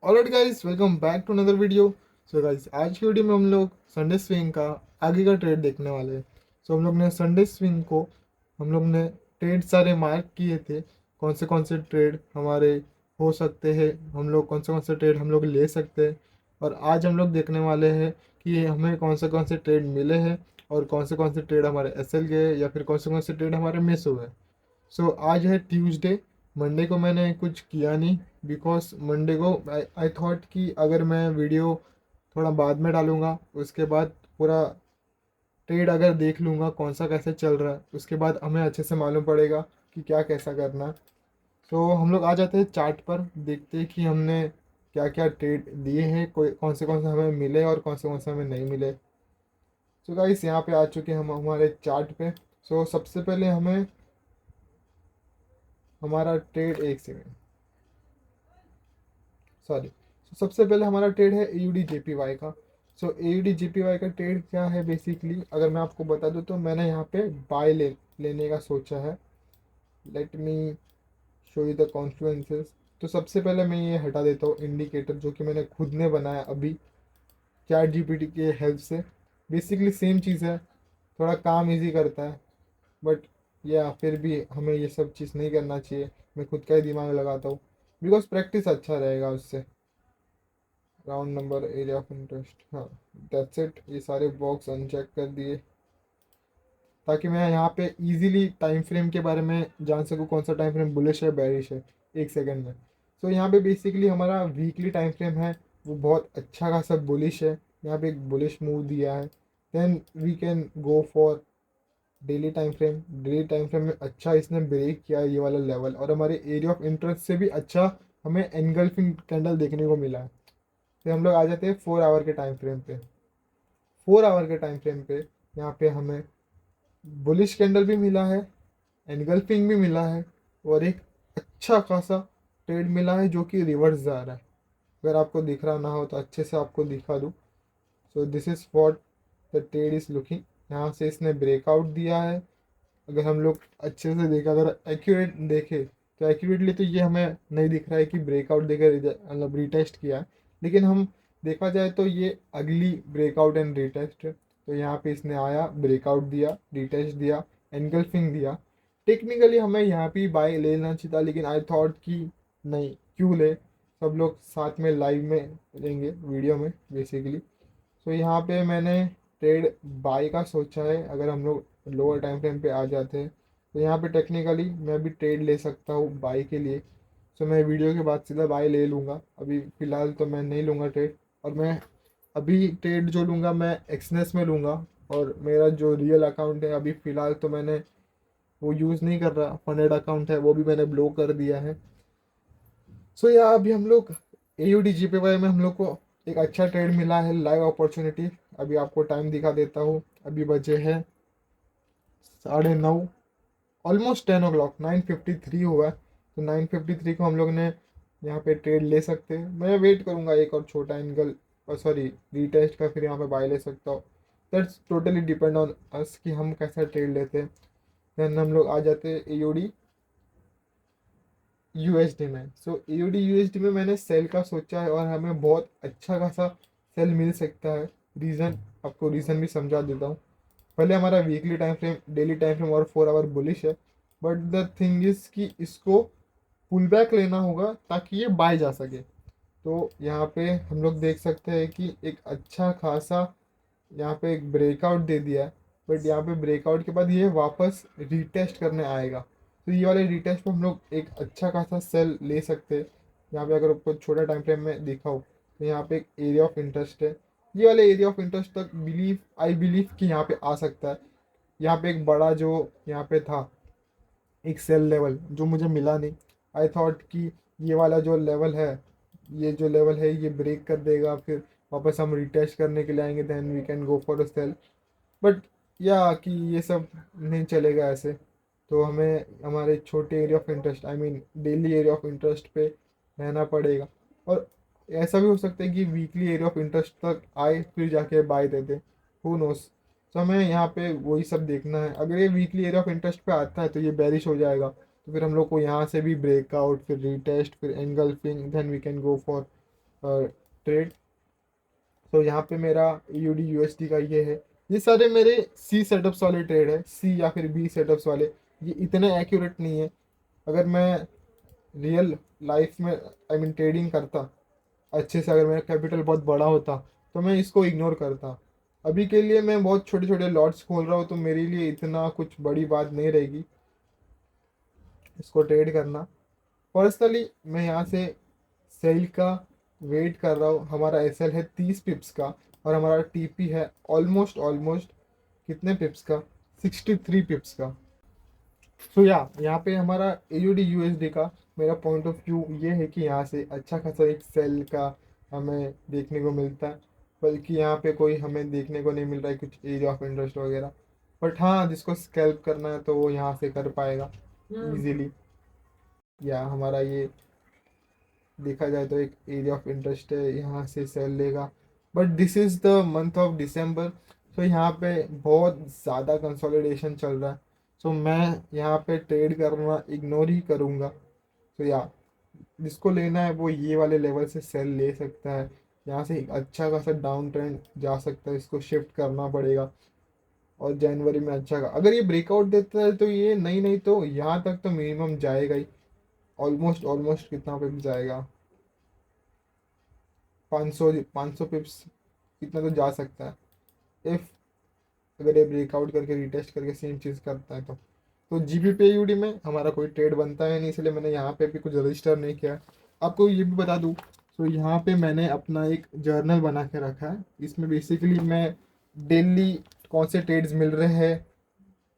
Alright guys, welcome back to another video. So guys, आज की video में हम लोग संडे स्विंग का आगे का ट्रेड देखने वाले हैं। सो हम लोग ने संडे स्विंग को हम लोग ने ट्रेड सारे मार्क किए थे। कौन से ट्रेड हमारे हो सकते हैं, हम लोग कौन से ट्रेड हम लोग ले सकते हैं। और आज हम लोग देखने वाले हैं कि हमें कौन से ट्रेड मिले हैं और कौन से ट्रेड हमारे एसएल गए या फिर कौन से ट्रेड हमारे मिस हुए। सो आज है ट्यूसडे। मंडे को मैंने कुछ किया नहीं, बिकॉज मंडे को आई थॉट कि अगर मैं वीडियो थोड़ा बाद में डालूँगा, उसके बाद पूरा ट्रेड अगर देख लूँगा कौन सा कैसे चल रहा है, उसके बाद हमें अच्छे से मालूम पड़ेगा कि क्या कैसा करना है। तो हम लोग आ जाते हैं चार्ट पर, देखते हैं कि हमने क्या क्या ट्रेड दिए हैं, कोई कौन से हमें मिले और कौन से हमें नहीं मिले। सो गाइस, यहाँ पे आ चुके हैं हम हमारे चार्ट पे। सो सबसे पहले हमें हमारा ट्रेड, एक सेकेंड, सॉरी। सबसे पहले हमारा ट्रेड है A U D J P Y का। So A U D J P Y का ट्रेड क्या है बेसिकली, अगर मैं आपको बता दूँ तो मैंने यहाँ पे बाय लेने का सोचा है। Let me show you the confluences. तो सबसे पहले मैं ये हटा देता हूँ इंडिकेटर, जो कि मैंने खुद ने बनाया अभी चैट जीपीटी के हेल्प से। बेसिकली सेम चीज़ है, थोड़ा काम इजी करता है, बट या फिर भी हमें ये सब चीज़ नहीं करना चाहिए। मैं खुद का ही दिमाग लगाता हूँ, बिकॉज प्रैक्टिस अच्छा रहेगा उससे। Round number, area of interest, हाँ, दैट्स इट। ये सारे बॉक्स अनचेक कर दिए ताकि मैं यहाँ पे इजीली टाइम फ्रेम के बारे में जान सकूँ, कौन सा टाइम फ्रेम बुलिश है बेरिश है, एक सेकंड में। तो यहाँ पे बेसिकली हमारा वीकली टाइम फ्रेम है, वो बहुत अच्छा खासा बुलिश है। यहाँ पे एक बुलिश मूव दिया है। Then we can go for daily time frame. Daily time frame में अच्छा इसने ब्रेक किया है ये वाला लेवल, और हमारे एरिया ऑफ इंटरेस्ट से भी अच्छा हमें एनगल्फिंग कैंडल देखने को मिला है। फिर हम लोग आ जाते हैं 4 आवर के टाइम फ्रेम पे। 4 आवर के टाइम फ्रेम पे यहाँ पे हमें बुलिश कैंडल भी मिला है, एनगल्फिंग भी मिला है, और एक अच्छा खासा ट्रेड मिला है जो कि रिवर्स जा रहा है। अगर आपको दिख रहा ना हो तो अच्छे से आपको दिखा दूँ। So this is what the trade is looking. यहाँ से इसने ब्रेकआउट दिया है। अगर हम लोग अच्छे से देखें, अगर एक्यूरेट देखें तो एक्यूरेटली तो ये हमें नहीं दिख रहा है कि ब्रेकआउट देकर मतलब रिटेस्ट किया है। लेकिन हम देखा जाए तो ये अगली ब्रेकआउट एंड रिटेस्ट है। तो यहाँ पे इसने आया, ब्रेकआउट दिया, रिटेस्ट दिया, एनगल्फिंग दिया। टेक्निकली हमें यहाँ पे बाय लेना चाहिए था, लेकिन आई थॉट कि नहीं, क्यों ले, सब लोग साथ में लाइव में लेंगे वीडियो में बेसिकली। सो यहाँ पे मैंने ट्रेड बाय का सोचा है। अगर हम लोग लोअर टाइम फ्रेम पे आ जाते हैं तो यहाँ पे टेक्निकली मैं भी ट्रेड ले सकता हूँ बाय के लिए। सो मैं वीडियो के बाद सीधा बाय ले लूँगा। अभी फ़िलहाल तो मैं नहीं लूँगा ट्रेड, और मैं अभी ट्रेड जो लूँगा मैं एक्सनेस में लूँगा। और मेरा जो रियल अकाउंट है अभी फ़िलहाल तो मैंने वो यूज़ नहीं कर रहा, फंडेड अकाउंट है वो भी मैंने ब्लॉक कर दिया है। सो या अभी हम लोग A U D G P Y में हम लोग को एक अच्छा ट्रेड मिला है, लाइव अपॉर्चुनिटी। अभी आपको टाइम दिखा देता हूँ। अभी बजे है 9:30, ऑलमोस्ट 10 o'clock, 9:53 हुआ है। तो 9:53 को हम लोग ने यहाँ पे ट्रेड ले सकते हैं। मैं वेट करूँगा एक और छोटा एंगल, और सॉरी रीटेस्ट का, फिर यहाँ पे बाय ले सकता हूँ। That's totally depend on us कि हम कैसा ट्रेड लेते हैं। देन हम लोग आ जाते हैं ए यू डी यूएसडी में। सो ईयूडी यूएसडी में मैंने सेल का सोचा है, और हमें बहुत अच्छा खासा सेल मिल सकता है। रीज़न, आपको रीज़न भी समझा देता हूँ। पहले हमारा weekly time frame, daily time frame और 4 आवर बुलिश है। बट द थिंग इज़ कि इसको पुल बैक लेना होगा ताकि ये बाय जा सके। तो यहाँ पे हम लोग देख सकते हैं कि एक अच्छा खासा यहाँ पे एक ब्रेकआउट दे दिया है। बट यहाँ पे ब्रेकआउट के बाद ये वापस रीटेस्ट करने आएगा। तो ये वाले रीटेस्ट पे हम लोग एक अच्छा खासा सेल ले सकते हैं। यहाँ पे अगर आपको छोटा टाइम फ्रेम में दिखाऊँ तो यहाँ पे एक एरिया ऑफ इंटरेस्ट है। ये वाले एरिया ऑफ इंटरेस्ट तक आई बिलीव कि यहाँ पे आ सकता है। यहाँ पे एक बड़ा जो यहाँ पे था एक सेल लेवल जो मुझे मिला नहीं। आई थॉट कि ये वाला जो लेवल है, ये जो लेवल है ये ब्रेक कर देगा, फिर वापस हम रिटेस्ट करने के लिए आएंगे, then we can go for a sell. But या कि ये सब नहीं चलेगा ऐसे। तो हमें हमारे छोटे area of interest, I mean daily area of interest पे रहना पड़ेगा। और ऐसा भी हो सकता है कि वीकली एरिया ऑफ इंटरेस्ट तक आए फिर जाके बाय दे दे, हु नोस। तो हमें यहाँ पे वही सब देखना है। अगर ये वीकली एरिया ऑफ इंटरेस्ट पे आता है तो ये बेरिश हो जाएगा, तो फिर हम लोग को यहाँ से भी ब्रेकआउट, फिर रीटेस्ट, फिर engulfing, then we can go for trade. तो यहाँ पे मेरा यूडी यूएसडी का ये है। ये सारे मेरे सी सेटअप्स वाले ट्रेड है, सी या फिर बी सेटअप्स वाले। ये इतने एक्यूरेट नहीं है। अगर मैं रियल लाइफ में आई मीन ट्रेडिंग करता अच्छे से, अगर मेरा कैपिटल बहुत बड़ा होता तो मैं इसको इग्नोर करता। अभी के लिए मैं बहुत छोटे छोटे लॉट्स खोल रहा हूँ, तो मेरे लिए इतना कुछ बड़ी बात नहीं रहेगी इसको ट्रेड करना। पर्सनली मैं यहाँ से सेल का वेट कर रहा हूँ। हमारा एसएल है 30 पिप्स का, और हमारा टीपी है ऑलमोस्ट ऑलमोस्ट कितने पिप्स का, 63 पिप्स का। सो या यहाँ पे हमारा एयूडी यूएसडी का मेरा पॉइंट ऑफ व्यू ये है कि यहाँ से अच्छा खासा एक सेल का हमें देखने को मिलता है। बल्कि यहाँ पे कोई हमें देखने को नहीं मिल रहा है कुछ एरिया ऑफ इंटरेस्ट वगैरह। बट हाँ, जिसको स्कैल्प करना है तो वो यहाँ से कर पाएगा इजीली। या हमारा ये देखा जाए तो एक एरिया ऑफ इंटरेस्ट है, यहाँ से सेल लेगा। But this is the month of December, तो यहाँ पे बहुत ज़्यादा कंसोलिडेशन चल रहा है। सो मैं यहाँ पे ट्रेड करना इग्नोर ही करूँगा। तो या जिसको लेना है वो ये वाले लेवल से सेल ले सकता है। यहाँ से एक अच्छा खासा डाउन ट्रेंड जा सकता है, इसको शिफ्ट करना पड़ेगा। और जनवरी में अच्छा का अगर ये ब्रेकआउट देता है तो ये नहीं नहीं तो यहाँ तक तो मिनिमम जाएगा ही। ऑलमोस्ट ऑलमोस्ट कितना पे भी जाएगा, 500 पिप्स इतना तो जा सकता है इफ अगर ये ब्रेकआउट करके रिटेस्ट करके सेम चीज़ करता है तो जीबी पे यूडी में हमारा कोई ट्रेड बनता है नहीं, इसलिए मैंने यहाँ पे भी कुछ रजिस्टर नहीं किया है। आपको ये भी बता दूँ, तो यहाँ पे मैंने अपना एक जर्नल बना के रखा है। इसमें बेसिकली मैं डेली कौन से ट्रेड्स मिल रहे हैं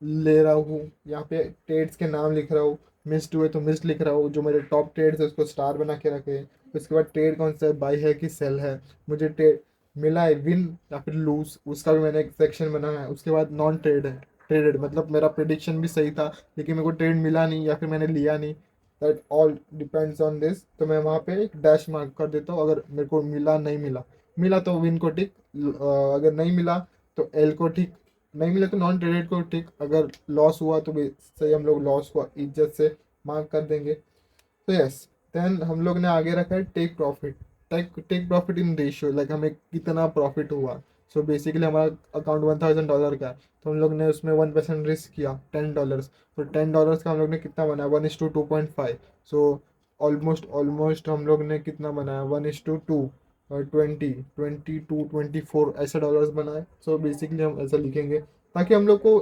ले रहा हूँ, यहाँ पे ट्रेड्स के नाम लिख रहा हूँ। मिस्ड हुए तो मिस्ड लिख रहा हूँ, जो मेरे टॉप ट्रेड्स है उसको स्टार बना के रखे। उसके बाद ट्रेड कौन सा है, बाई है कि सेल है, मुझे ट्रेड मिला है विन या फिर लूज, उसका भी मैंने एक सेक्शन बनाया है। उसके बाद नॉन ट्रेड है, ट्रेडेड मतलब मेरा प्रिडिक्शन भी सही था लेकिन मेरे को ट्रेड मिला नहीं या फिर मैंने लिया नहीं, that all depends on this. तो मैं वहाँ पे एक डैश मार्क कर देता हूँ। अगर मेरे को मिला नहीं मिला, मिला तो विन को टिक, अगर नहीं मिला तो एल को टिक, नहीं मिला तो नॉन ट्रेडेड को टिक। अगर लॉस हुआ तो भी सही, हम लोग लॉस को इज्जत से मार्क कर देंगे। तो यस, देन हम लोग ने आगे रखा है take profit. Take profit in ratio, like हमें कितना प्रॉफिट हुआ। सो बेसिकली हमारा अकाउंट $1000 का है, तो हम लोग ने उसमें 1% रिस्क किया, $10। तो $10 का हम लोग ने कितना बनाया, 1:2.5। सो ऑलमोस्ट ऑलमोस्ट हम लोग ने कितना बनाया, 1:2 और 22 24 ऐसे डॉलर्स बनाए। सो बेसिकली हम ऐसा लिखेंगे ताकि हम लोग को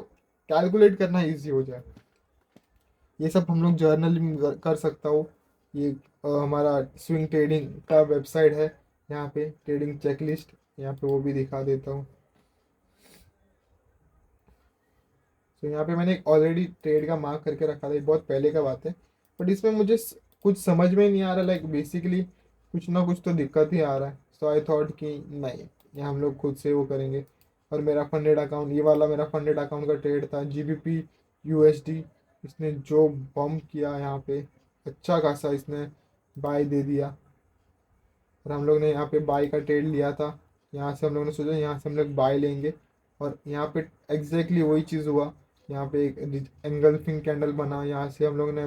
कैलकुलेट करना इजी हो जाए। ये सब हम लोग जर्नलिंग कर सकता हो। ये हमारा स्विंग ट्रेडिंग का वेबसाइट है, यहाँ पे ट्रेडिंग चेकलिस्ट, यहाँ पे वो भी दिखा देता हूँ। तो यहाँ पे मैंने ऑलरेडी ट्रेड का मार्क करके रखा था, ये बहुत पहले का बात है। बट इसमें मुझे कुछ समझ में नहीं आ रहा, लाइक बेसिकली कुछ ना कुछ तो दिक्कत ही आ रहा है। सो आई थॉट कि नहीं, ये हम लोग खुद से वो करेंगे। और मेरा फंडेड अकाउंट, ये वाला मेरा फंडेड अकाउंट का ट्रेड था जीबीपी यूएसडी। इसने जो बम्प किया यहाँ पे, अच्छा खासा इसने बाय दे दिया। और हम लोग ने यहाँ पे बाय का ट्रेड लिया था। यहाँ से हम लोग ने सोचा यहाँ से हम लोग बाय लेंगे, और यहाँ पे एग्जैक्टली वही चीज़ हुआ। यहाँ पे एक एंगल्फिंग कैंडल बना, यहाँ से हम लोग ने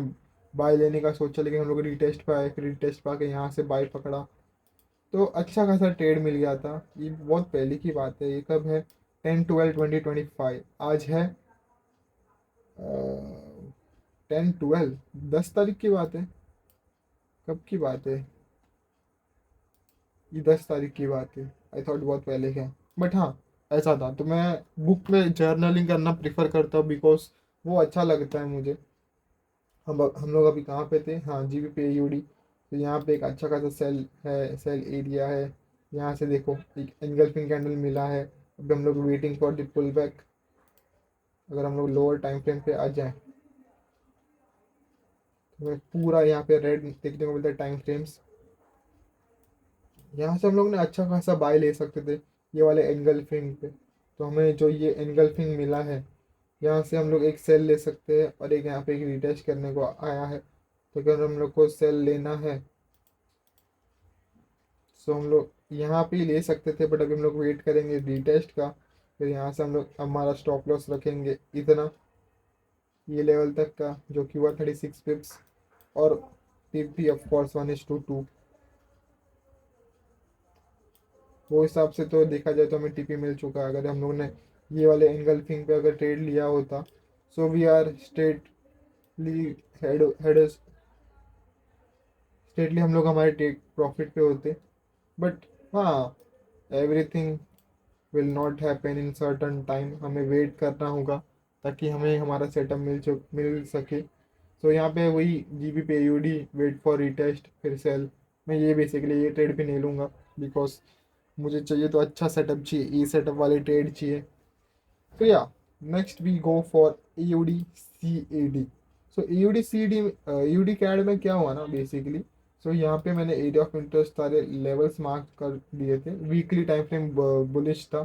बाय लेने का सोचा लेकिन हम लोग रिटेस्ट पे आए, फिर रिटेस्ट पा के यहाँ से बाय पकड़ा। तो अच्छा खासा ट्रेड मिल गया था। ये बहुत पहले की बात है, ये कब है, 10/12/2025। आज है 10/12, 10 तारीख की बात है। कब की बात है, ये 10 तारीख की बात है। आई थॉट बहुत पहले का, बट हाँ ऐसा था। तो मैं बुक में जर्नलिंग करना प्रिफर करता हूँ बिकॉज वो अच्छा लगता है मुझे। हम लोग अभी कहाँ पे थे, हाँ जीबी पे यूडी। तो यहाँ पे एक अच्छा खासा सेल है, सेल एरिया है। यहाँ से देखो एक एंगल्फिंग कैंडल मिला है। अभी हम लोग waiting for the pull back. अगर हम लोग लोअर टाइम फ्रेम पे आ जाए तो हमें पूरा यहाँ पे रेड देखने को मिलता है टाइम फ्रेम्स। यहाँ से हम लोग ने अच्छा खासा बाय ले सकते थे ये वाले एंगल्फिंग पे। तो हमें जो ये एंगल्फिंग मिला है, यहाँ से हम लोग एक सेल ले सकते हैं, और एक यहाँ पे एक रिटेस्ट करने को आया है। तो अगर हम लोग को सेल लेना है तो हम लोग यहाँ पे ही ले सकते थे, बट अभी हम लोग वेट करेंगे रिटेस्ट का। फिर यहाँ से हम लोग हमारा स्टॉप लॉस रखेंगे इतना, ये लेवल तक का जो कि हुआ 36 पिप्स। और टिप भी ऑफ कोर्स 1:2। वो हिसाब से तो देखा जाए तो हमें टीपी मिल चुका है। अगर हम लोग ने ये वाले एंगल्फिंग पे अगर ट्रेड लिया होता, so we are stately head head stately हम लोग हमारे टेक प्रॉफिट पे होते। बट हाँ, everything will not happen in certain time, हमें वेट करना होगा ताकि हमें हमारा सेटअप मिल सके। तो यहाँ पे वही जीबी पे यूडी, वेट फॉर रीटेस्ट, फिर सेल। मैं ये बेसिकली ये ट्रेड भी नहीं लूँगा, बिकॉज मुझे चाहिए तो अच्छा सेटअप चाहिए, ई सेटअप वाली ट्रेड चाहिए। तो या next we go for EUD CAD. So EUD CD, EUD CAD में क्या हुआ ना बेसिकली, सो यहाँ पे मैंने एरिया ऑफ इंटरेस्ट सारे लेवल्स मार्क कर दिए थे। वीकली टाइम फ्रेम बुलिश था,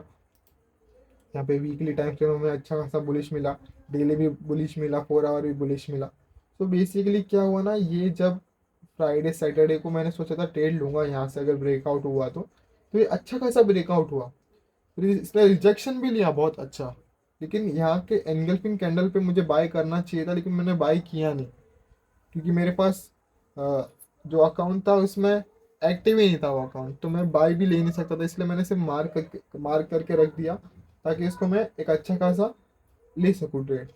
यहाँ पे वीकली टाइम फ्रेम में अच्छा खासा बुलिश मिला, डेली भी बुलिश मिला, 4 आवर भी बुलिश मिला। तो बेसिकली क्या हुआ ना, ये जब फ्राइडे सैटरडे को मैंने सोचा था ट्रेड लूंगा यहाँ से अगर ब्रेकआउट हुआ तो ये अच्छा खासा ब्रेकआउट हुआ। फिर इसने रिजेक्शन भी लिया बहुत अच्छा, लेकिन यहाँ के एनगल्फिंग कैंडल पे मुझे बाय करना चाहिए था, लेकिन मैंने बाय किया नहीं, क्योंकि मेरे पास जो अकाउंट था उसमें एक्टिव ही नहीं था वो अकाउंट, तो मैं बाय भी ले नहीं सकता था। इसलिए मैंने सिर्फ मार्क करके रख दिया ताकि इसको मैं एक अच्छा खासा ले सकूँ ट्रेड।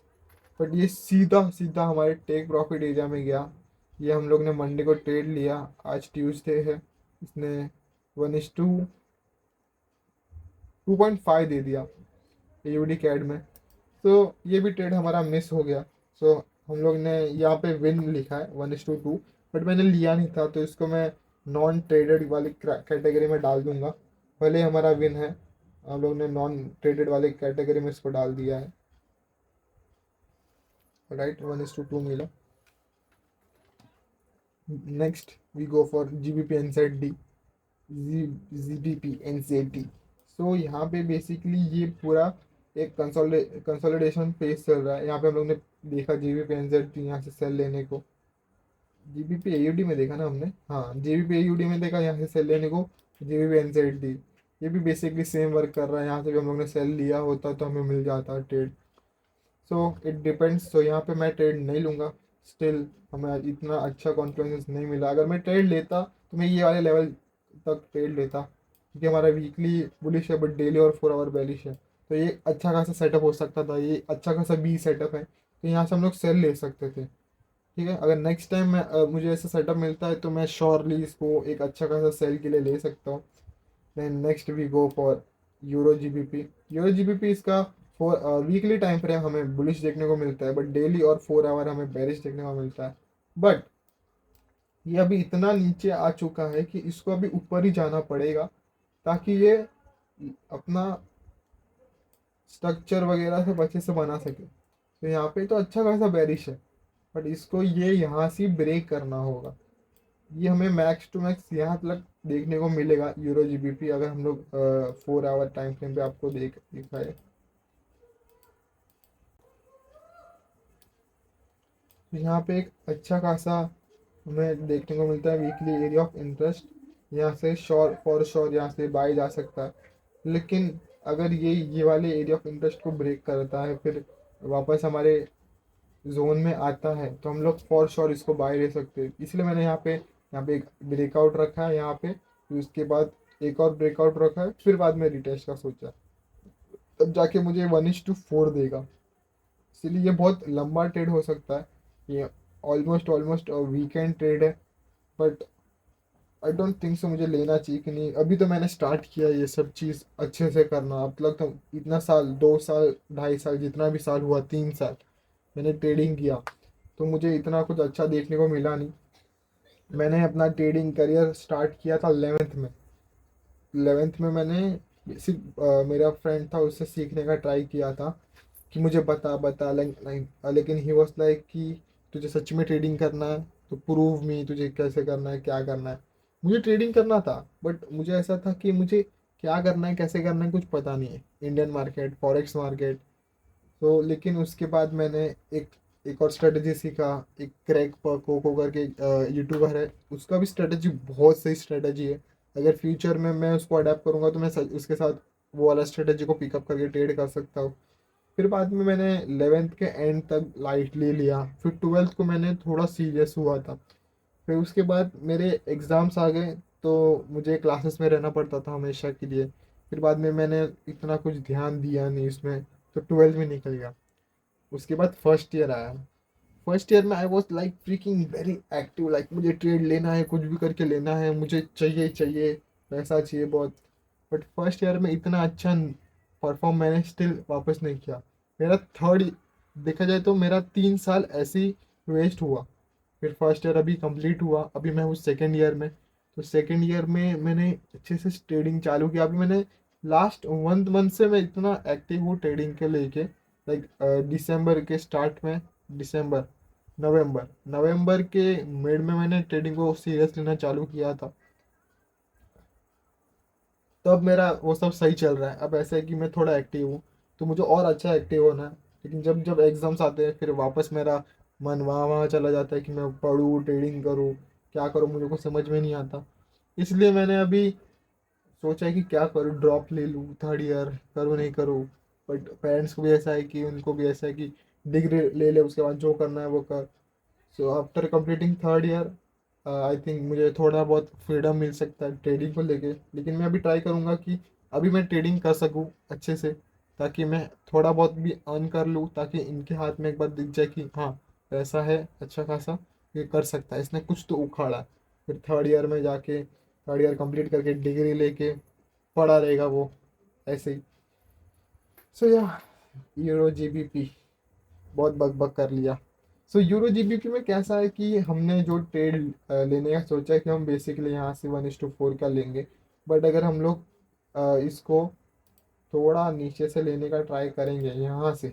बट ये सीधा सीधा हमारे टेक प्रॉफिट एरिया में गया। ये हम लोग ने मंडे को ट्रेड लिया, आज ट्यूसडे है, इसने 1:2.5 दे दिया एयूडी कैड में। तो ये भी ट्रेड हमारा मिस हो गया। सो हम लोग ने यहाँ पे विन लिखा है 1:2, बट मैंने लिया नहीं था, तो इसको मैं नॉन ट्रेडेड वाली कैटेगरी में डाल दूंगा। भले हमारा विन है, हम लोग ने नॉन ट्रेडेड वाले कैटेगरी में इसको डाल दिया है। राइट, 1:2 मिला। Next we go for GBP N Z D, GBP NZD. So यहाँ पे बेसिकली ये पूरा एक कंसोलिडेशन फेज चल रहा है। यहाँ पे हम लोग ने देखा जीबीपी एनसेटी यहाँ से सेल लेने को, जीबीपी एयूडी में देखा ना हमने, हाँ जीबीपी एयूडी में देखा यहाँ से सेल लेने को, जीबीपी एनसेटी ये भी बेसिकली सेम वर्क कर रहा है। यहाँ से भी हम लोग ने सेल लिया होता तो हमें मिल जाता ट्रेड। So it depends. तो यहाँ पे मैं ट्रेड नहीं लूँगा, स्टिल हमें इतना अच्छा कॉन्फिडेंस नहीं मिला। अगर मैं ट्रेड लेता तो मैं ये वाले लेवल तक ट्रेड लेता, क्योंकि हमारा वीकली बुलिश है बट डेली और 4 आवर बेलिश है। तो ये अच्छा खासा सेटअप हो सकता था, ये अच्छा खासा बी सेटअप है, तो यहाँ से हम लोग सेल ले सकते थे। ठीक है, अगर नेक्स्ट टाइम मैं मुझे ऐसा सेटअप मिलता है तो मैं श्योरली इसको एक अच्छा खासा सेल के लिए ले सकता हूँ। Then next we go for euro GBP. Euro GBP इसका वीकली टाइम फ्रेम हमें बुलिश देखने को मिलता है, बट डेली और 4 आवर हमें बेरिश देखने को मिलता है। बट ये अभी इतना नीचे आ चुका है कि इसको अभी ऊपर ही जाना पड़ेगा ताकि ये अपना स्ट्रक्चर वगैरह सब अच्छे से बना सके। तो यहाँ पे तो अच्छा खासा बेरिश है, बट इसको ये यहाँ से ब्रेक करना होगा। ये हमें मैक्स टू मैक्स यहाँ तक देखने को मिलेगा यूरो जीबीपी, अगर हम लोग 4 आवर टाइम फ्रेम पे आपको देखा है। तो यहाँ पे एक अच्छा खासा हमें देखने को मिलता है वीकली एरिया ऑफ इंटरेस्ट। यहाँ से श्योर फॉर श्योर यहाँ से बाय जा सकता है, लेकिन अगर ये वाले एरिया ऑफ इंटरेस्ट को ब्रेक करता है फिर वापस हमारे जोन में आता है, तो हम लोग फॉर श्योर इसको बाय ले सकते हैं। इसलिए मैंने यहाँ पे एक ब्रेकआउट रखा है यहाँ पे, फिर उसके बाद एक और ब्रेकआउट रखा है, फिर बाद में रिटेस्ट का सोचा, तब जाके मुझे 1:4 देगा। इसलिए ये बहुत लंबा ट्रेड हो सकता है, ये ऑलमोस्ट ऑलमोस्ट वीकेंड ट्रेड है। But I don't think so मुझे लेना चाहिए कि नहीं। अभी तो मैंने स्टार्ट किया ये सब चीज़ अच्छे से करना, अब तक तो इतना साल, 2 साल 2.5 साल जितना भी साल हुआ, 3 साल मैंने ट्रेडिंग किया, तो मुझे इतना कुछ अच्छा देखने को मिला नहीं। मैंने अपना ट्रेडिंग करियर स्टार्ट किया था 11th में। 11th में मैंने सिर्फ मेरा फ्रेंड था उससे सीखने का ट्राई किया था कि मुझे बता बता, लेकिन ही वॉज लाइक कि तुझे सच में ट्रेडिंग करना है तो प्रूव मी, तुझे कैसे करना है, क्या करना है। मुझे ट्रेडिंग करना था, बट मुझे ऐसा था कि मुझे क्या करना है, कैसे करना है, कुछ पता नहीं है, इंडियन मार्केट, फॉरेक्स मार्केट। तो लेकिन उसके बाद मैंने एक एक और स्ट्रेटजी सीखा। एक क्रैक कोको करके यूट्यूबर है, उसका भी स्ट्रेटजी बहुत सही स्ट्रेटजी है। अगर फ्यूचर में मैं उसको अडेप्ट करूँगा तो मैं उसके साथ वो वाला स्ट्रेटजी को पिकअप करके ट्रेड कर सकता हूँ। फिर बाद में मैंने 11th के एंड तक लाइटली लिया, फिर 12th को मैंने थोड़ा सीरियस हुआ था। फिर उसके बाद मेरे एग्ज़ाम्स आ गए, तो मुझे क्लासेस में रहना पड़ता था हमेशा के लिए। फिर बाद में मैंने इतना कुछ ध्यान दिया नहीं इसमें, तो ट्वेल्थ में निकल गया। उसके बाद फर्स्ट ईयर आया। फर्स्ट ईयर में I was like freaking very active, like मुझे ट्रेड लेना है, कुछ भी करके लेना है, मुझे चाहिए ही चाहिए, पैसा चाहिए बहुत। बट फर्स्ट ईयर में इतना अच्छा परफॉर्म मैंने स्टिल वापस नहीं किया। मेरा थर्ड, देखा जाए तो मेरा 3 साल ऐसे ही वेस्ट हुआ। फिर फर्स्ट ईयर अभी कंप्लीट हुआ, अभी मैं हूँ सेकेंड ईयर में। तो सेकेंड ईयर में मैंने अच्छे से ट्रेडिंग चालू किया। अभी मैंने लास्ट 1 मंथ से मैं इतना एक्टिव हूँ ट्रेडिंग के लेके, लाइक दिसंबर के स्टार्ट में, दिसंबर, नवंबर नवंबर के मिड में मैंने ट्रेडिंग को सीरियस लेना चालू किया था। तब मेरा वो सब सही चल रहा है। अब ऐसा है कि मैं थोड़ा एक्टिव हूँ, तो मुझे और अच्छा एक्टिव होना है। लेकिन जब जब एग्ज़ाम्स आते हैं फिर वापस मेरा मन वहाँ वहाँ चला जाता है कि मैं पढ़ूँ, ट्रेडिंग करूँ, क्या करूँ, मुझे कुछ समझ में नहीं आता। इसलिए मैंने अभी सोचा है कि क्या करूँ, ड्रॉप ले लूँ, थर्ड ईयर करूँ नहीं करूँ। बट पेरेंट्स को भी ऐसा है कि, उनको भी ऐसा है कि डिग्री ले ले, उसके बाद जो करना है वो कर। So after completing third year I think मुझे थोड़ा बहुत फ्रीडम मिल सकता है ट्रेडिंग को लेके। लेकिन मैं अभी ट्राई करूँगा कि अभी मैं ट्रेडिंग कर सकूँ अच्छे से, ताकि मैं थोड़ा बहुत भी अर्न कर लूँ, ताकि इनके हाथ में एक बार दिख जाए कि हाँ, पैसा है अच्छा खासा, ये कर सकता है, इसने कुछ तो उखाड़ा है। फिर थर्ड ईयर में जाके थर्ड ईयर कंप्लीट करके डिग्री लेके पड़ा रहेगा वो ऐसे ही। सो या, यूरो जीबीपी, बहुत बक बक कर लिया। सो यूरो जीबीपी में कैसा है कि हमने जो ट्रेड लेने का सोचा है कि हम बेसिकली यहाँ से 1:4 का लेंगे। बट अगर हम लोग इसको थोड़ा नीचे से लेने का ट्राई करेंगे, यहाँ से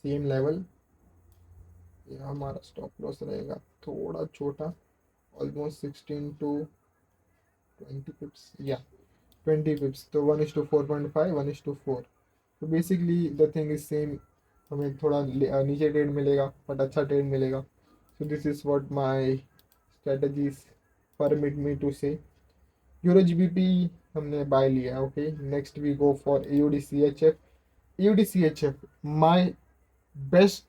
सेम लेवल, यह हमारा स्टॉप लॉस रहेगा थोड़ा छोटा, ऑलमोस्ट 16 to 20 पिप्स, या 20 पिप्स। तो 1:4.5, 1:4। तो basically the thing is same. हमें थोड़ा नीचे ट्रेड मिलेगा बट अच्छा ट्रेड मिलेगा। So this is what my strategies permit me to say. Euro GBP हमने बाय लिया, okay. Next we go for AUD C H F. AUD C H F, my best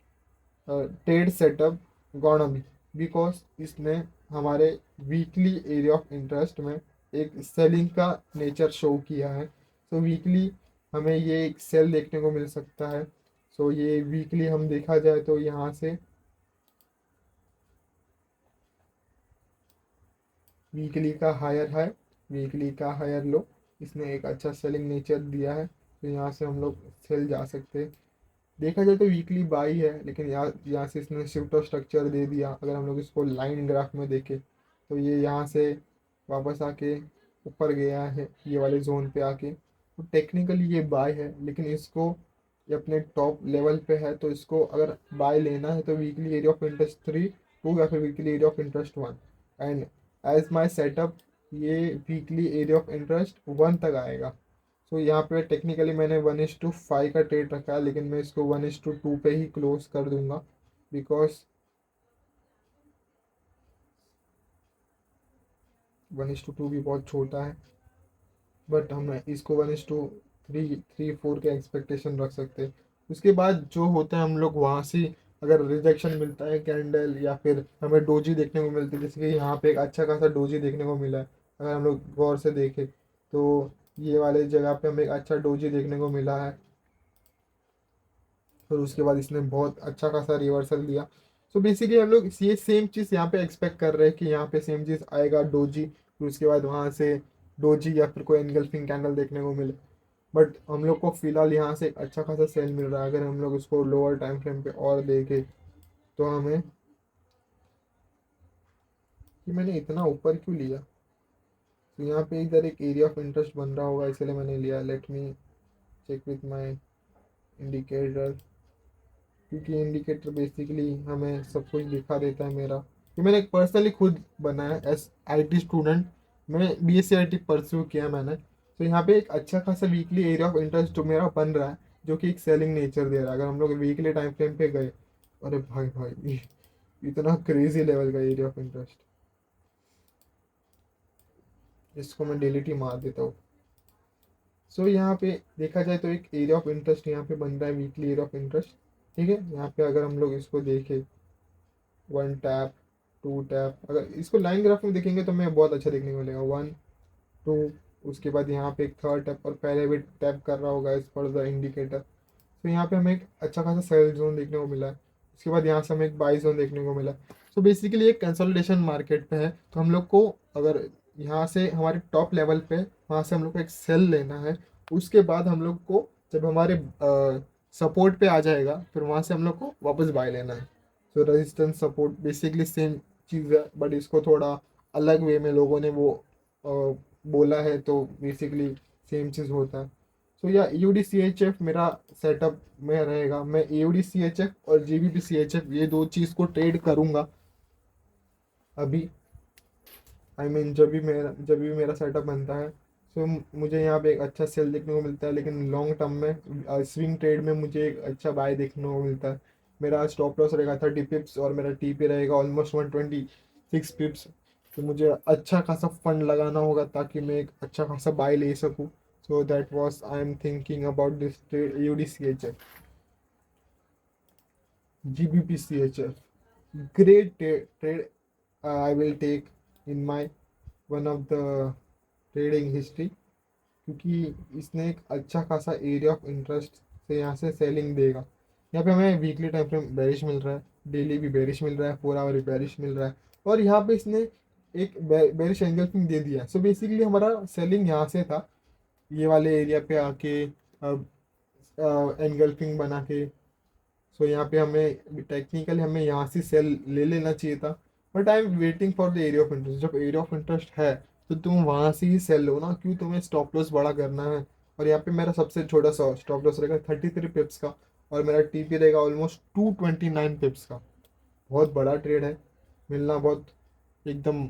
trade setup gonna be, because इसने हमारे weekly area of interest में एक selling का nature show किया है। सो weekly हमें ये एक सेल देखने को मिल सकता है। सो ये वीकली हम देखा जाए तो यहाँ से वीकली का हायर हाई, वीकली का हायर लो, इसने एक अच्छा सेलिंग नेचर दिया है। तो यहाँ से हम लोग सेल जा सकते हैं। देखा जाए तो वीकली बाई है, लेकिन यहाँ से इसने शिफ्ट ऑफ स्ट्रक्चर दे दिया। अगर हम लोग इसको लाइन ग्राफ में देखें तो ये यहाँ से वापस आके ऊपर गया है, ये वाले जोन पे आके। तो टेक्निकली ये बाय है, लेकिन इसको ये अपने टॉप लेवल पे है, तो इसको अगर बाय लेना है तो वीकली एरिया ऑफ इंटरेस्ट 3, 2, या फिर weekly area of interest 1। And as my setup, ये वीकली एरिया ऑफ इंटरेस्ट 1 तक आएगा। सो यहाँ पे टेक्निकली मैंने 1:5 का ट्रेड रखा है, लेकिन मैं इसको 1:2 पे ही क्लोज कर दूंगा, बिकॉज 1:2 भी बहुत छोटा है। बट हम इसको 1:3, 3, 4 के एक्सपेक्टेशन रख सकते हैं। उसके बाद जो होता है हम लोग वहाँ से, अगर रिजेक्शन मिलता है कैंडल, या फिर हमें डोजी देखने को मिलती है, जैसे कि यहाँ पे एक अच्छा खासा डोजी देखने को मिला है। अगर हम लोग गौर से देखें तो ये वाले जगह पे हमें एक अच्छा डोजी देखने को मिला है। फिर उसके बाद इसने बहुत अच्छा खासा रिवर्सल दिया। सो बेसिकली हम लोग ये सेम चीज़ यहाँ पे एक्सपेक्ट कर रहे हैं कि यहाँ पे सेम चीज़ आएगा, डोजी, फिर उसके बाद वहाँ से डोजी या फिर कोई एनगल्फिंग कैंडल देखने को मिले। बट हम लोग को फिलहाल यहाँ से एक अच्छा खासा सेल मिल रहा है। अगर हम लोग इसको लोअर टाइम फ्रेम पे और देखें तो हमें, कि मैंने इतना ऊपर क्यों लिया, तो यहाँ पे इधर एक एरिया ऑफ इंटरेस्ट बन रहा होगा, इसलिए मैंने लिया। Let me check with my indicator, क्योंकि इंडिकेटर बेसिकली हमें सब कुछ दिखा देता है मेरा। ये मैंने पर्सनली खुद बनाया एस आई टी स्टूडेंट, मैं B S C I T pursue किया मैंने। तो यहाँ पे एक अच्छा खासा वीकली एरिया ऑफ इंटरेस्ट जो मेरा बन रहा है, जो कि एक सेलिंग नेचर दे रहा है। अगर हम लोग वीकली टाइम फ्रेम पे गए, अरे भाई भाई, इतना क्रेजी लेवल का एरिया ऑफ इंटरेस्ट, इसको मैं डिलीट ही मार देता हूँ। सो यहाँ पे देखा जाए तो एक एरिया ऑफ इंटरेस्ट यहाँ पे बन रहा है, वीकली एरिया ऑफ इंटरेस्ट। ठीक है, यहाँ पे अगर हम लोग इसको देखें, वन टैप, टू टैप, अगर इसको लाइन ग्राफ में देखेंगे तो हमें बहुत अच्छा देखने को मिलेगा। वन टू, उसके बाद यहाँ पे एक थर्ड टैप, और पहले भी टैप कर रहा होगा इस पर द इंडिकेटर। तो यहाँ पे हमें एक अच्छा खासा सेल जोन देखने को मिला है। उसके बाद यहाँ से हमें एक बाई जोन देखने को मिला है। सो बेसिकली एक कंसोलिडेशन मार्केट पे है। तो हम लोग को अगर यहाँ से हमारे टॉप लेवल पे, वहाँ से हम लोग को एक सेल लेना है। उसके बाद हम लोग को जब हमारे सपोर्ट पे आ जाएगा, फिर वहाँ से हम लोग को वापस बाय लेना है। तो रेजिस्टेंस सपोर्ट बेसिकली सेम चीज़ है, बट इसको थोड़ा अलग वे में लोगों ने वो बोला है, तो बेसिकली सेम चीज़ होता है। सो या यूडी सी एच एफ मेरा सेटअप में रहेगा। मैं यूडी सी एच एफ और G B P C H F ये दो चीज़ को ट्रेड करूँगा अभी। जब भी मेरा सेटअप बनता है। सो मुझे यहाँ पे एक अच्छा सेल देखने को मिलता है, लेकिन लॉन्ग टर्म में स्विंग ट्रेड में मुझे एक अच्छा बाय देखने को मिलता है। मेरा स्टॉप लॉस रहेगा 30 पिप्स, और मेरा टी पी रहेगा ऑलमोस्ट 126 पिप्स। तो मुझे अच्छा खासा फंड लगाना होगा ताकि मैं एक अच्छा खासा बाय ले सकूँ। So that was I am thinking about this trade U D C H F, G B P C H F. Great trade I will take in my one of the trading history, क्योंकि इसने एक अच्छा खासा area of interest से यहाँ से selling देगा। यहाँ पे हमें वीकली टाइम फ्रेम बेरिश मिल रहा है, डेली भी बेरिश मिल रहा है, 4 आवर भी बेरिश मिल रहा है, और यहाँ पे इसने एक बेरिश एंगल्फिंग दे दिया है। सो बेसिकली हमारा सेलिंग यहाँ से था, ये वाले एरिया पे आके अब एंगल्फिंग बना के। सो यहाँ पे हमें टेक्निकली हमें यहाँ से सेल ले लेना चाहिए था, but I am waiting for the area of interest. जब एरिया ऑफ इंटरेस्ट है तो तुम वहाँ से ही सेल लो ना, क्यों तुम्हें स्टॉप लॉस बड़ा करना है। और यहाँ पे मेरा सबसे छोटा सा स्टॉप लॉस रहेगा 33 पिप्स का, और मेरा टीपी रहेगा ऑलमोस्ट 229 पिप्स का। बहुत बड़ा ट्रेड है, मिलना बहुत एकदम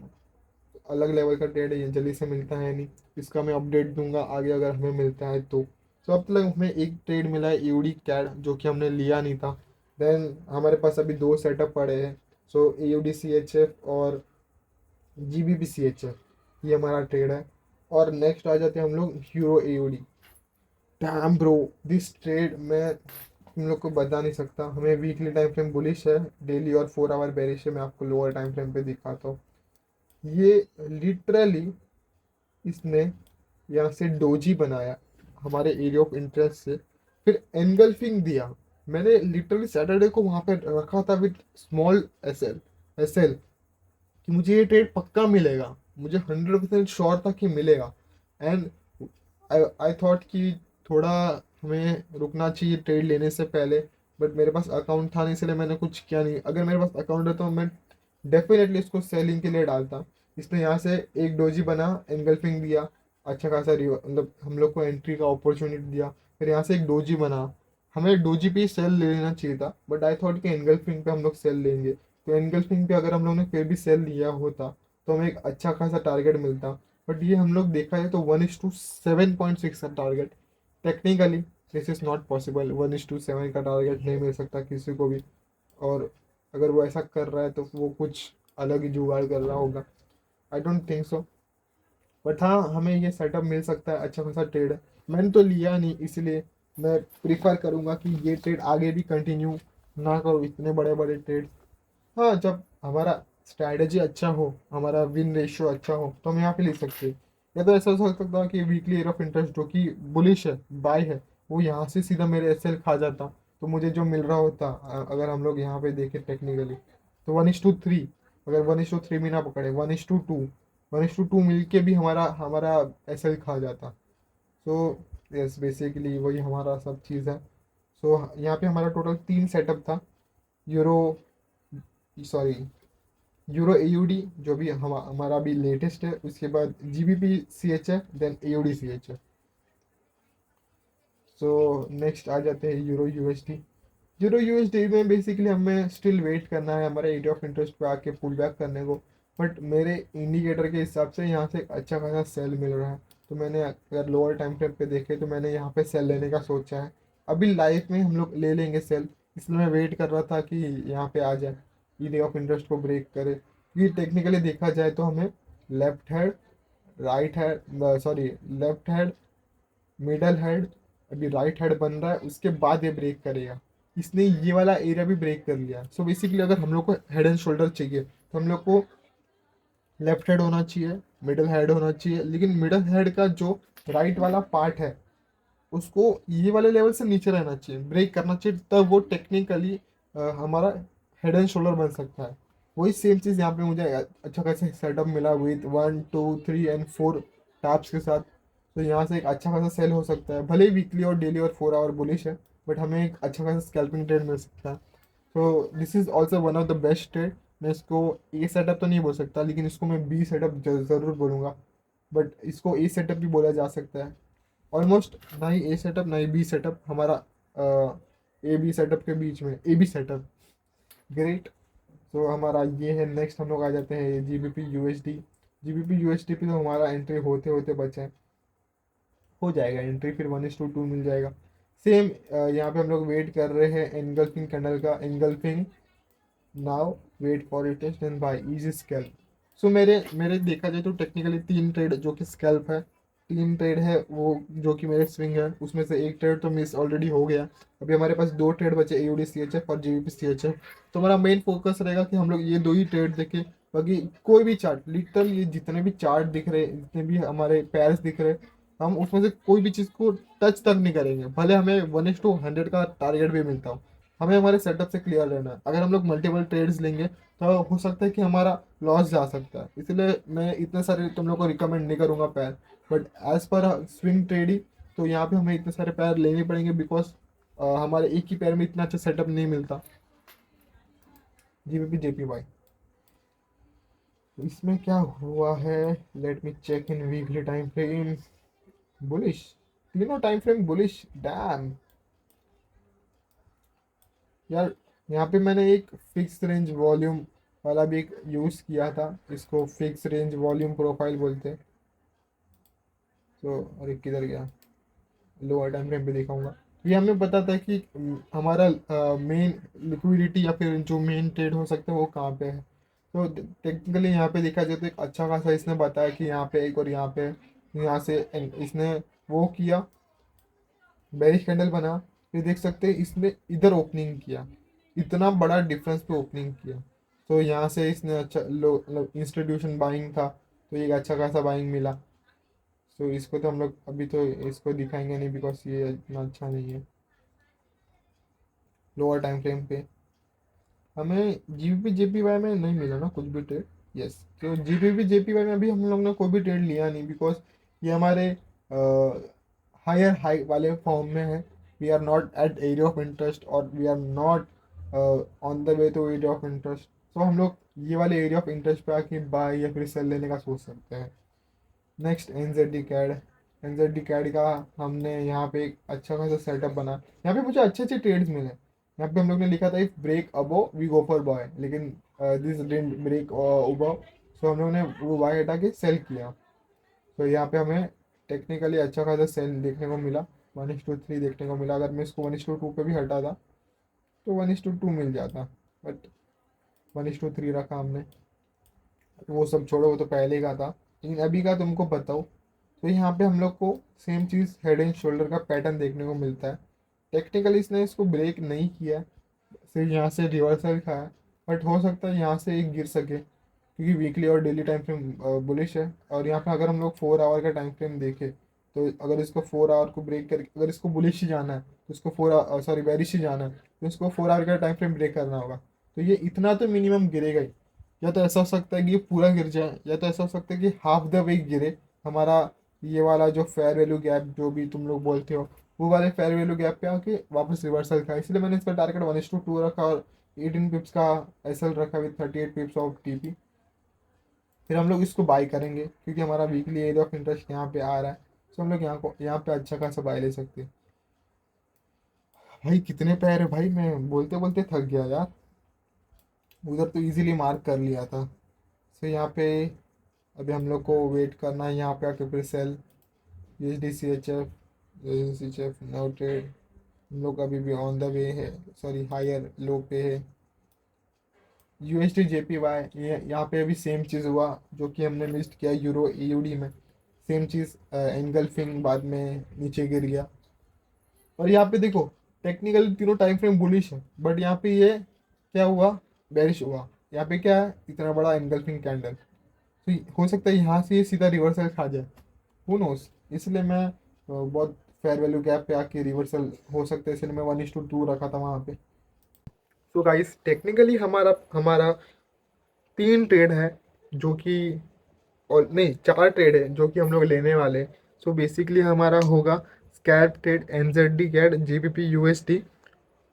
अलग लेवल का ट्रेड है, ये जल्दी से मिलता है नहीं। इसका मैं अपडेट दूंगा आगे अगर हमें मिलता है तो। अब तक हमें एक ट्रेड मिला है यूडी कैड, जो कि हमने लिया नहीं था। देन हमारे पास अभी दो सेटअप पड़े हैं। So A U D C H F और G B P C H F, ये हमारा ट्रेड है। और नेक्स्ट आ जाते हैं हम लोग euro A U D. Damn bro, this trade मैं तुम लोग को बता नहीं सकता। हमें वीकली टाइम फ्रेम बुलिश है, डेली और 4 आवर बेरिश है। मैं आपको लोअर टाइम फ्रेम पे दिखाता हूँ। ये लिटरली इसने यहाँ से डोजी बनाया हमारे एरिया ऑफ इंटरेस्ट से, फिर एनगल्फिंग दिया। मैंने लिटरली सैटरडे को वहाँ पे रखा था विद स्मॉल एस एल कि मुझे ये ट्रेड पक्का मिलेगा, मुझे 100% श्योर था कि मिलेगा। एंड आई थॉट कि थोड़ा हमें रुकना चाहिए ट्रेड लेने से पहले, बट मेरे पास अकाउंट था नहीं, इसलिए मैंने कुछ किया नहीं। अगर मेरे पास अकाउंट है तो मैं डेफिनेटली इसको सेलिंग के लिए डालता। इसने यहाँ से एक डोजी बना, एंगल्फिंग दिया, अच्छा खासा मतलब हम लोग को एंट्री का अपॉर्चुनिटी दिया। फिर यहाँ से एक डोजी बना, हमें डोजी पे सेल ले लेना चाहिए था, बट आई थॉट कि एंगल्फिंग पे हम लोग सेल लेंगे। तो एंगल्फिंग पे अगर हम लोग ने फिर भी सेल लिया होता तो हमें एक अच्छा खासा टारगेट मिलता। बट ये हम लोग देखा है तो 1:7.6 का target, technically this is not possible. 1:7 का टारगेट नहीं मिल सकता किसी को भी, और अगर वो ऐसा कर रहा है तो वो कुछ अलग ही जुगाड़ कर रहा होगा। I don't think so, but हाँ हमें ये सेटअप मिल सकता है, अच्छा खासा ट्रेड है। मैंने तो लिया नहीं, इसलिए मैं प्रीफर करूँगा कि ये ट्रेड आगे भी कंटिन्यू ना करो, इतने बड़े बड़े ट्रेड। हाँ, जब हमारा स्ट्रैटेजी अच्छा हो, हमारा विन रेशियो अच्छा हो, तो हम यहाँ पे ले सकते हैं। या तो ऐसा हो सकता है कि वीकली एयर ऑफ इंटरेस्ट जो कि बुलिश है, बाय है, वो यहाँ से सीधा मेरे एसएल खा जाता, तो मुझे जो मिल रहा होता अगर हम लोग यहाँ पे देखें टेक्निकली तो 1:3। अगर 1:3 भी ना पकड़े, 1:2 मिल के भी हमारा हमारा एसएल खा जाता। सो यस, बेसिकली वही हमारा सब चीज़ है। सो यहाँ पे हमारा टोटल 3 सेटअप था। यूरो सॉरी यूरो एयूडी जो भी हमारा अभी लेटेस्ट है, उसके बाद जीबीपी सी एच है, देन एयूडी सी एच है। सो नेक्स्ट आ जाते हैं यूरो यूएसडी। यूरो यूएसडी में बेसिकली हमें स्टिल वेट करना है हमारे एरिया ऑफ इंटरेस्ट पे आके पुल बैक करने को। बट मेरे इंडिकेटर के हिसाब से यहाँ से एक अच्छा खासा सेल मिल रहा है। तो मैंने अगर लोअर टाइम फ्रेम पे देखे तो मैंने यहाँ पे सेल लेने का सोचा है। अभी लाइफ में हम लोग ले लेंगे सेल, इसलिए मैं वेट कर रहा था कि यहाँ पे आ जाए, एरिया ऑफ इंटरेस्ट को ब्रेक करे। ये टेक्निकली देखा जाए तो हमें left head, write head, sorry left head, middle head, अभी राइट हेड बन रहा है, उसके बाद ये ब्रेक करेगा। इसने ये वाला एरिया भी ब्रेक कर लिया। सो बेसिकली अगर हम लोग को हेड एंड शोल्डर चाहिए तो हम लोग को लेफ्ट हेड होना चाहिए, मिडल हेड होना चाहिए, लेकिन मिडल हेड का जो राइट वाला पार्ट है उसको ये वाले लेवल से नीचे रहना चाहिए, ब्रेक करना चाहिए, तब वो टेक्निकली हमारा हेड एंड शोल्डर बन सकता है। वही सेम चीज़ यहाँ पे मुझे अच्छा खासा सेटअप मिला विथ 1 2 3 एंड 4 टैप्स के साथ। तो यहाँ से एक अच्छा खासा सेल हो सकता है, भले ही वीकली और डेली और 4 आवर बुलिश है, बट हमें एक अच्छा खासा स्कैल्पिंग ट्रेड मिल सकता है। तो this is also one of the best trade. मैं इसको ए सेटअप तो नहीं बोल सकता, लेकिन इसको मैं बी सेटअप ज़रूर बोलूँगा, बट इसको ए सेटअप भी बोला जा सकता है। ऑलमोस्ट ना ही ए सेटअप ना ही बी सेटअप, हमारा ए बी सेटअप के बीच में ए बी सेटअप। ग्रेट। तो हमारा ये है। नेक्स्ट हम लोग आ जाते हैं G B P U S D. G B P U S D पे तो हमारा एंट्री होते होते बचे हैं, हो जाएगा एंट्री, फिर 1:2 मिल जाएगा। सेम यहाँ पे हम लोग वेट कर रहे हैं एनगल्फिंग कैंडल का। Engulfing now, wait for it and then buy easy scalp. So मेरे मेरे देखा जाए तो टेक्निकली 3 ट्रेड जो कि स्कैल्प है, 3 ट्रेड है वो जो कि मेरे स्विंग है, उसमें से एक ट्रेड तो मिस ऑलरेडी हो गया। अभी हमारे पास 2 ट्रेड बचे, एयूडी सी एच एफ और जीबीपी सी एच एफ। तो हमारा मेन फोकस रहेगा कि हम लोग ये 2 ही ट्रेड देखें। बाकी कोई भी चार्ट, लिटरल ये जितने भी चार्ट दिख रहे, जितने भी हमारे पैर्स दिख रहे, हम उसमें से कोई भी चीज़ को टच तक नहीं करेंगे, भले हमें 1:100 का टारगेट भी मिलता हो। हमें हमारे सेटअप से क्लियर रहना है। अगर हम लोग मल्टीपल ट्रेड्स लेंगे तो हो सकता है कि हमारा लॉस जा सकता है, इसलिए मैं इतने सारे तुम लोग को रिकमेंड नहीं करूँगा pair. But as per swing trading, तो यहाँ पे हमें इतने सारे पैर लेने पड़ेंगे, बिकॉज हमारे एक ही पैर में इतना अच्छा सेटअप नहीं मिलता। जीबीपी जेपीवाई, तो इसमें क्या हुआ है, let me check in weekly time frame. Bullish, तीनों टाइम फ्रेम बुलिश, डैम यार। यहाँ पे मैंने एक फिक्स रेंज वॉल्यूम वाला भी एक यूज़ किया था, इसको फिक्स रेंज वॉल्यूम प्रोफाइल बोलते हैं। तो अरे किधर गया, लोअर टाइम फ्रेम पे दिखाऊंगा। ये हमें पता था कि हमारा मेन लिक्विडिटी या फिर जो मेन ट्रेड हो सकता है वो कहाँ पे है। तो टेक्निकली यहाँ पे देखा जाए तो एक अच्छा खासा इसने बताया कि यहाँ पे एक और यहाँ पे, यहाँ से इसने वो किया, बेरिश कैंडल बना, फिर देख सकते हैं इसने इधर ओपनिंग किया, इतना बड़ा डिफरेंस पे ओपनिंग किया। तो यहाँ से इसने अच्छा लो इंस्टीट्यूशन बाइंग था, तो एक अच्छा खासा बाइंग मिला। तो इसको तो हम लोग अभी तो इसको दिखाएंगे नहीं, बिकॉज ये इतना अच्छा नहीं है। लोअर टाइम फ्रेम पे हमें जीबीपी जेपीवाई में नहीं मिला ना कुछ भी ट्रेड। यस, तो जीबीपी जेपीवाई में अभी हम लोग ने कोई भी ट्रेड लिया नहीं, बिकॉज ये हमारे हायर हाई वाले फॉर्म में है। We are not at area of interest और we are not on the way to area of interest. तो हम लोग ये वाले एरिया ऑफ इंटरेस्ट पे आके बाय या फिर सेल लेने का सोच सकते हैं। Next NZD CAD. NZD CAD का हमने यहाँ पे एक अच्छा खासा सेटअप बना। यहाँ पे मुझे अच्छे अच्छे ट्रेड्स मिले। यहाँ पे हम लोग ने लिखा था if break above we go for buy, लेकिन this didn't break above, so हम लोग ने वो बाय हटा के सेल किया। तो यहाँ पे हमें टेक्निकली अच्छा खासा सेल देखने को मिला, 1:3 देखने को मिला। अगर मैं इसको 1:2 पे भी हटा था तो 1:2 मिल जाता, बट 1:3 रखा हमने। वो सब छोड़ो, वो तो पहले का था, लेकिन अभी का तुमको बताओ। तो यहाँ पे हम लोग को same cheese head and shoulder का पैटर्न देखने को मिलता है। टेक्निकली इसने इसको ब्रेक नहीं किया, सिर्फ यहाँ से रिवर्सल खाया, बट हो सकता है यहाँ से एक गिर सके, क्योंकि वीकली और डेली टाइम फ्रेम बुलिश है। और यहाँ पे अगर हम लोग 4 आवर का टाइम फ्रेम देखें, तो अगर इसको 4 आवर को ब्रेक करके, अगर इसको बुलिश ही जाना है तो इसको सॉरी बेरिश ही जाना है, तो इसको 4 आवर का टाइम फ्रेम ब्रेक करना होगा। तो ये इतना तो मिनिमम गिरेगा ही। या तो ऐसा हो सकता है कि ये पूरा गिर जाए, या तो ऐसा हो सकता है कि हाफ द वे गिरे हमारा। ये वाला जो फेयर वैल्यू गैप जो भी तुम लोग बोलते हो, वो वाले फेयर वैल्यू गैप पे आके वापस रिवर्सल का, इसलिए मैंने इसका टारगेट 1:2 रखा और 18 पिप्स का एसएल रखा विद 38 पिप्स ऑफ टीपी। फिर हम लोग इसको बाई करेंगे क्योंकि हमारा वीकली एरिया ऑफ इंटरेस्ट यहाँ पे आ रहा है। तो हम लोग यहाँ पे अच्छा खासा बाई ले सकते हैं। भाई कितने पैर है भाई, मैं बोलते बोलते थक गया यार। उधर तो इजीली मार्क कर लिया था। तो यहाँ पे अभी हम लोग को वेट करना है, यहाँ पे आके फिर sell USD C H F, C H F no trade. हम लोग अभी भी ऑन द वे है, सॉरी हायर लो पे है। यूएसडी जेपीवाई, ये यहाँ पे अभी सेम चीज़ हुआ जो कि हमने मिस किया यूरो ईयूडी में। सेम चीज़ एंगल्फिंग बाद में नीचे गिर गया। और यहाँ पे देखो टेक्निकली तीनों टाइम फ्रेम बुलिश है, बट यहाँ पे ये क्या हुआ, बेरिश हुआ। यहाँ पे क्या है, इतना बड़ा एंगल्फिंग कैंडल, तो हो सकता है यहाँ से ये सीधा रिवर्सल खा जाए, हु नोस। इसलिए मैं बहुत फेयर वैल्यू गैप पे आके रिवर्सल हो सकता है, इसलिए मैं 1:2 रखा था वहाँ पे। तो गाइस टेक्निकली हमारा हमारा 3 ट्रेड है जो कि, और नहीं 4 ट्रेड है जो कि हम लोग लेने वाले हैं। सो बेसिकली हमारा होगा scalp trade, NZD CAD, GBP USD,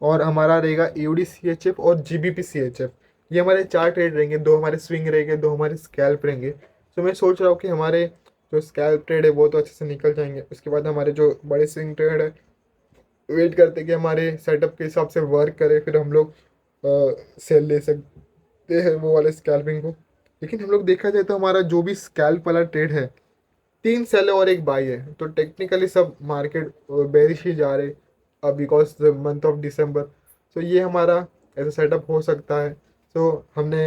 और हमारा रहेगा एयूडी सीएचएफ और जीबीपी सीएचएफ। ये हमारे 4 ट्रेड रहेंगे, 2 हमारे स्विंग रहेंगे, 2 हमारे स्कैल्प रहेंगे। तो मैं सोच रहा हूँ कि हमारे जो स्कैल्प ट्रेड है वो तो अच्छे से निकल जाएंगे, उसके बाद हमारे जो बड़े स्विंग ट्रेड है वेट करते कि हमारे सेटअप के हिसाब से वर्क करे, फिर हम लोग सेल ले सकते हैं वो वाले स्कैल्पिंग को। लेकिन हम लोग देखा जाए तो हमारा जो भी स्कैल्प वाला ट्रेड है, 3 सेल है और एक बाई है, तो टेक्निकली सब मार्केट बेरिश ही जा रहे because the month of December. तो ये हमारा ऐसा सेटअप हो सकता है। तो हमने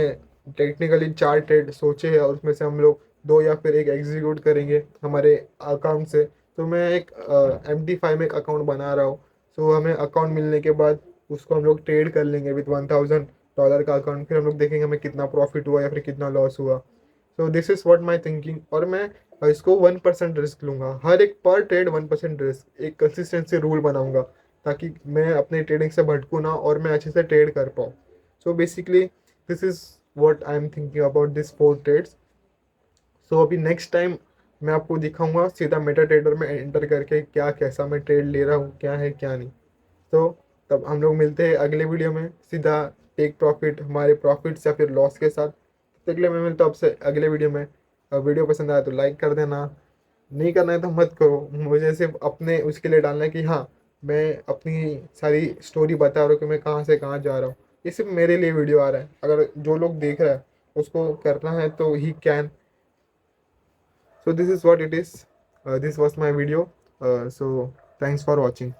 टेक्निकली 4 ट्रेड सोचे हैं और उसमें से हम लोग 2 या फिर एक एग्जीक्यूट करेंगे हमारे अकाउंट से। तो मैं एक MT5 में एक अकाउंट बना रहा हूँ। तो हमें अकाउंट मिलने के बाद उसको हम लोग ट्रेड कर लेंगे विथ $1000 का अकाउंट, फिर हम लोग देखेंगे हमें कितना प्रॉफिट हुआ या फिर कितना लॉस हुआ। सो this is what my thinking. और मैं इसको 1% रिस्क लूंगा, हर एक पर ट्रेड 1% रिस्क, एक कंसिस्टेंसी रूल बनाऊंगा ताकि मैं अपने ट्रेडिंग से भटकूँ ना और मैं अच्छे से ट्रेड कर पाऊँ। So basically this is what I am thinking about this 4 trades. So अभी नेक्स्ट टाइम मैं आपको दिखाऊंगा सीधा मेटा ट्रेडर में एंटर करके क्या कैसा मैं ट्रेड ले रहा हूँ, क्या है क्या नहीं। तो तब हम लोग मिलते हैं अगले वीडियो में सीधा टेक प्रॉफिट, हमारे प्रॉफिट्स या फिर लॉस के साथ। तो अगले मैं मिलता हूँ आपसे अगले वीडियो में। वीडियो पसंद आया तो लाइक कर देना, नहीं करना है तो मत करो, मुझे सिर्फ अपने उसके लिए डालना है कि हाँ मैं अपनी सारी स्टोरी बता रहा हूँ कि मैं कहाँ से कहाँ जा रहा हूँ। ये सिर्फ मेरे लिए वीडियो आ रहा है, अगर जो लोग देख रहा है उसको करना है तो he can. So this is what it is. This was my video. So thanks for watching.